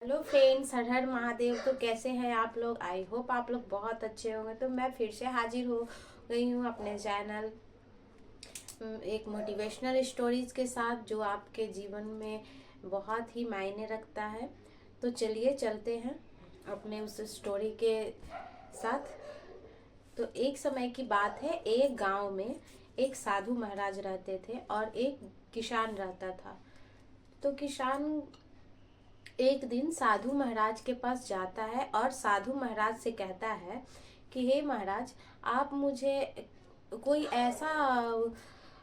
Hello friends, हर हर महादेव। तो कैसे हैं आप लोग? आई होप आप लोग बहुत अच्छे होंगे। तो मैं फिर से हाजिर हो गई हूँ अपने चैनल एक मोटिवेशनल स्टोरीज के साथ, जो आपके जीवन में बहुत ही मायने रखता है। तो चलिए चलते हैं अपने उस स्टोरी के साथ। तो एक समय की बात है, एक गांव में एक साधु महाराज रहते थे और एक किसान रहता था। तो किसान एक दिन साधु महाराज के पास जाता है और साधु महाराज से कहता है कि हे महाराज, आप मुझे कोई ऐसा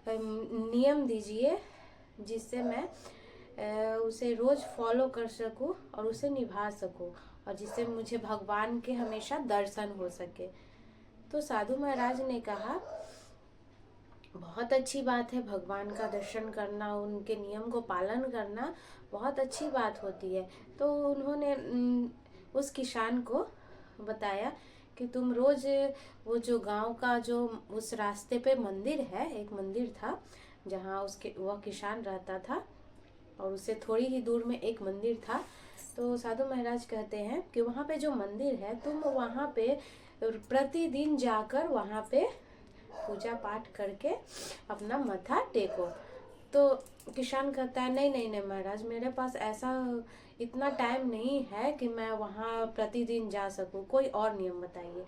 नियम दीजिए जिससे मैं उसे रोज फॉलो कर सकूं और उसे निभा सकूं, और जिससे मुझे भगवान के हमेशा दर्शन हो सके। तो साधु महाराज ने कहा, बहुत अच्छी बात है, भगवान का दर्शन करना, उनके नियम को पालन करना बहुत अच्छी बात होती है। तो उन्होंने उस किसान को बताया कि तुम रोज वो जो गांव का जो उस रास्ते पे मंदिर है, एक मंदिर था जहाँ उसके वह किसान रहता था, और उससे थोड़ी ही दूर में एक मंदिर था। तो साधु महाराज कहते हैं कि वहाँ पे जो मंदिर है, तुम वहाँ पे प्रतिदिन जाकर वहाँ पे पूजा पाठ करके अपना मत्था टेको। तो किसान कहता है, नहीं नहीं नहीं महाराज, मेरे पास ऐसा इतना टाइम नहीं है कि मैं वहाँ प्रतिदिन जा सकूँ, कोई और नियम बताइए।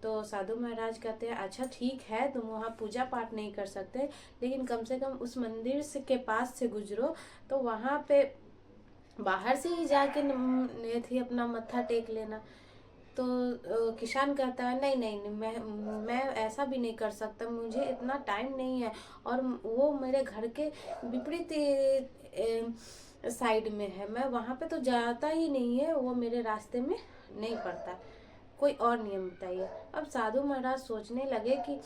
तो साधु महाराज कहते हैं, अच्छा ठीक है, तुम वहाँ पूजा पाठ नहीं कर सकते, लेकिन कम से कम उस मंदिर से के पास से गुजरो, तो वहाँ पे बाहर से ही जाके थी अपना मत्था टेक लेना। तो किसान कहता है, नहीं नहीं नहीं, मैं ऐसा भी नहीं कर सकता, मुझे इतना टाइम नहीं है, और वो मेरे घर के विपरीत साइड में है, मैं वहाँ पे तो जाता ही नहीं है, वो मेरे रास्ते में नहीं पड़ता, कोई और नियम बताइए। अब साधु महाराज सोचने लगे कि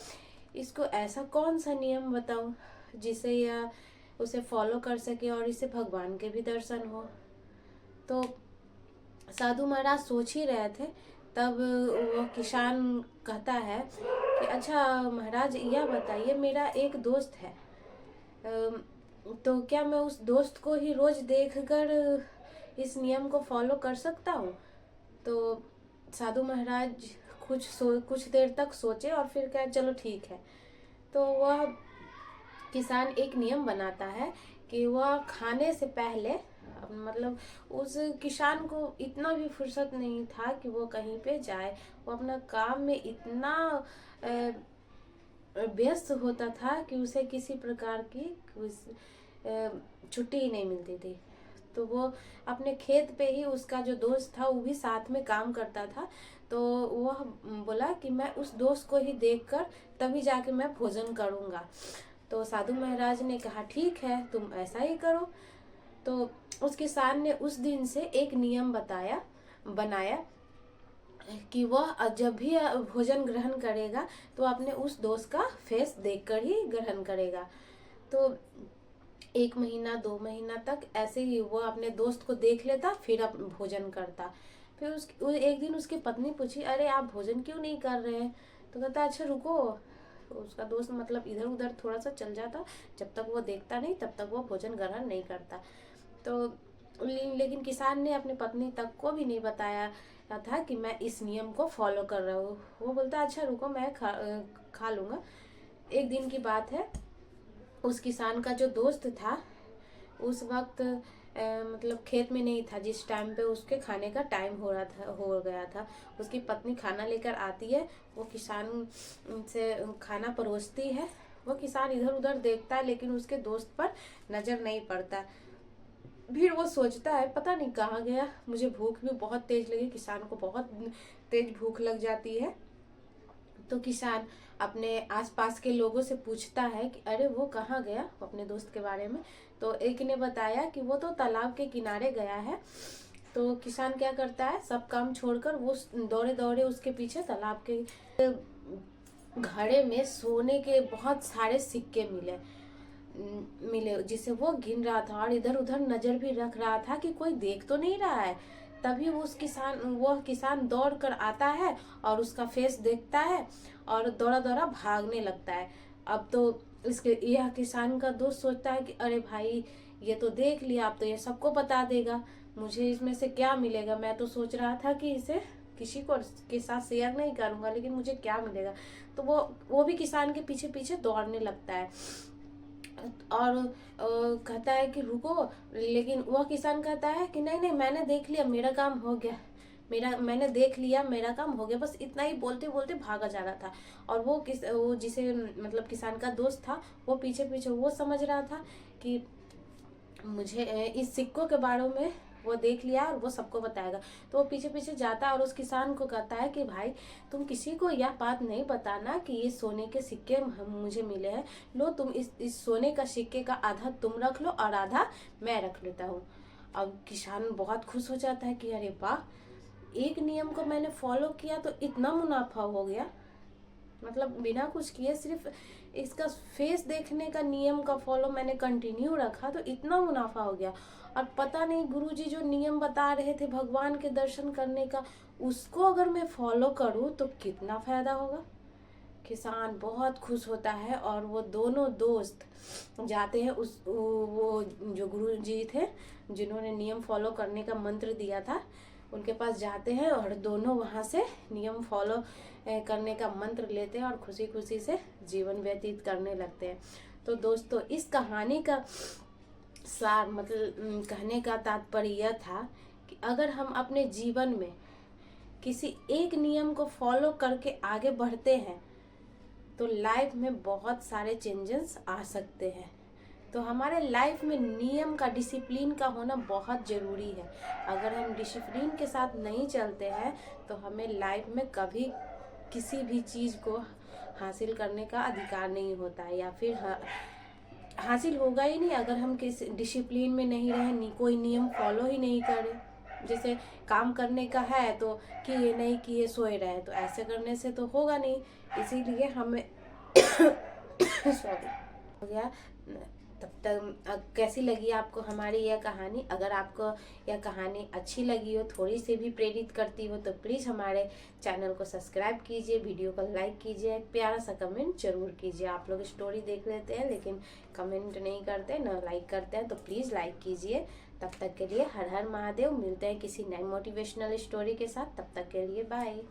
इसको ऐसा कौन सा नियम बताऊं जिसे या उसे फॉलो कर सके और इसे भगवान के भी दर्शन हो। तो साधु महाराज सोच ही रहे थे, तब वो किसान कहता है कि अच्छा महाराज, यह बताइए, मेरा एक दोस्त है, तो क्या मैं उस दोस्त को ही रोज देखकर इस नियम को फॉलो कर सकता हूँ? तो साधु महाराज कुछ देर तक सोचे और फिर कहा, चलो ठीक है। तो वह किसान एक नियम बनाता है कि वह खाने से पहले, मतलब उस किसान को इतना भी फुर्सत नहीं था कि वो कहीं पे जाए, वो अपना काम में इतना व्यस्त होता था कि उसे किसी प्रकार की छुट्टी ही नहीं मिलती थी। तो वो अपने खेत पे ही, उसका जो दोस्त था वो भी साथ में काम करता था, तो वह बोला कि मैं उस दोस्त को ही देखकर तभी जाके मैं भोजन करूँगा। तो साधु महाराज ने कहा, ठीक है, तुम ऐसा ही करो। तो उस किसान ने उस दिन से एक नियम बनाया कि वह जब भी भोजन ग्रहण करेगा तो अपने उस दोस्त का फेस देखकर ही ग्रहण करेगा। तो 1 महीना 2 महीना तक ऐसे ही वो अपने दोस्त को देख लेता, फिर भोजन करता। फिर एक दिन उसकी पत्नी पूछी, अरे आप भोजन क्यों नहीं कर रहे हैं? तो कहता, अच्छा रुको। उसका दोस्त मतलब इधर उधर थोड़ा सा चल जाता, जब तक वो देखता नहीं तब तक वो भोजन ग्रहण नहीं करता। तो लेकिन किसान ने अपनी पत्नी तक को भी नहीं बताया था कि मैं इस नियम को फॉलो कर रहा हूँ। वो बोलता, अच्छा रुको, मैं खा लूँगा। एक दिन की बात है, उस किसान का जो दोस्त था उस वक्त मतलब खेत में नहीं था, जिस टाइम पे उसके खाने का टाइम हो गया था। उसकी पत्नी खाना लेकर आती है, वो किसान से खाना परोसती है। वो किसान इधर उधर देखता है, लेकिन उसके दोस्त पर नजर नहीं पड़ता। फिर वो सोचता है, पता नहीं कहाँ गया, मुझे भूख भी बहुत तेज लगी, किसान को बहुत तेज भूख लग जाती है। तो किसान अपने आसपास के लोगों से पूछता है कि अरे वो कहाँ गया, अपने दोस्त के बारे में। तो एक ने बताया कि वो तो तालाब के किनारे गया है। तो किसान क्या करता है, सब काम छोड़कर वो दौड़े दौड़े उसके पीछे तालाब के घड़े में सोने के बहुत सारे सिक्के मिले जिसे वो गिन रहा था, और इधर उधर नजर भी रख रहा था कि कोई देख तो नहीं रहा है। तभी वह किसान दौड़ कर आता है और उसका फेस देखता है और दौड़ा दौड़ा भागने लगता है। अब तो इसके यह किसान का दोस्त सोचता है कि अरे भाई, ये तो देख लिया, अब तो ये सबको बता देगा। मुझे इसमें से क्या मिलेगा। मैं तो सोच रहा था कि इसे किसी को के साथ शेयर नहीं करूंगा, लेकिन मुझे क्या मिलेगा। तो वो भी किसान के पीछे पीछे दौड़ने लगता है और कहता है कि रुको, लेकिन वह किसान कहता है कि नहीं नहीं, मैंने देख लिया, मेरा काम हो गया, मैंने देख लिया, मेरा काम हो गया। बस इतना ही बोलते बोलते भागा जा रहा था। और वो जिसे मतलब किसान का दोस्त था, वो पीछे पीछे वो समझ रहा था कि मुझे इस सिक्कों के बारे में वो देख लिया और वो सबको बताएगा। तो वो पीछे पीछे जाता है और उस किसान को कहता है कि भाई तुम किसी को यह बात नहीं बताना कि ये सोने के सिक्के मुझे मिले हैं। लो तुम इस सोने का सिक्के का आधा तुम रख लो और आधा मैं रख लेता हूँ। अब किसान बहुत खुश हो जाता है कि अरे वाह, एक नियम को मैंने फॉलो किया तो इतना मुनाफा हो गया। मतलब बिना कुछ किए सिर्फ इसका फेस देखने का नियम का फॉलो मैंने कंटिन्यू रखा तो इतना मुनाफा हो गया। और पता नहीं गुरुजी जो नियम बता रहे थे भगवान के दर्शन करने का, उसको अगर मैं फॉलो करूँ तो कितना फायदा होगा। किसान बहुत खुश होता है और वो दोनों दोस्त जाते हैं वो जो गुरुजी थे जिन्होंने नियम फॉलो करने का मंत्र दिया था, उनके पास जाते हैं और दोनों वहाँ से नियम फॉलो करने का मंत्र लेते हैं और खुशी खुशी से जीवन व्यतीत करने लगते हैं। तो दोस्तों, इस कहानी का सार मतलब कहने का तात्पर्य यह था कि अगर हम अपने जीवन में किसी एक नियम को फॉलो करके आगे बढ़ते हैं तो लाइफ में बहुत सारे चेंजेस आ सकते हैं। तो हमारे लाइफ में नियम का, डिसिप्लिन का होना बहुत ज़रूरी है। अगर हम डिसिप्लिन के साथ नहीं चलते हैं तो हमें लाइफ में कभी किसी भी चीज़ को हासिल करने का अधिकार नहीं होता है, या फिर हासिल होगा ही नहीं अगर हम किसी डिसिप्लिन में नहीं रहे, कोई नियम फॉलो ही नहीं करें। जैसे काम करने का है तो किए नहीं किए सोए रहे, तो ऐसे करने से तो होगा नहीं। इसीलिए हमें सॉरी हो गया। तब तक कैसी लगी आपको हमारी यह कहानी? अगर आपको यह कहानी अच्छी लगी हो, थोड़ी सी भी प्रेरित करती हो, तो प्लीज़ हमारे चैनल को सब्सक्राइब कीजिए, वीडियो को लाइक कीजिए, एक प्यारा सा कमेंट जरूर कीजिए। आप लोग स्टोरी देख लेते हैं लेकिन कमेंट नहीं करते, ना लाइक करते हैं, तो प्लीज़ लाइक कीजिए। तब तक के लिए हर हर महादेव। मिलते हैं किसी नई मोटिवेशनल स्टोरी के साथ। तब तक के लिए बाय।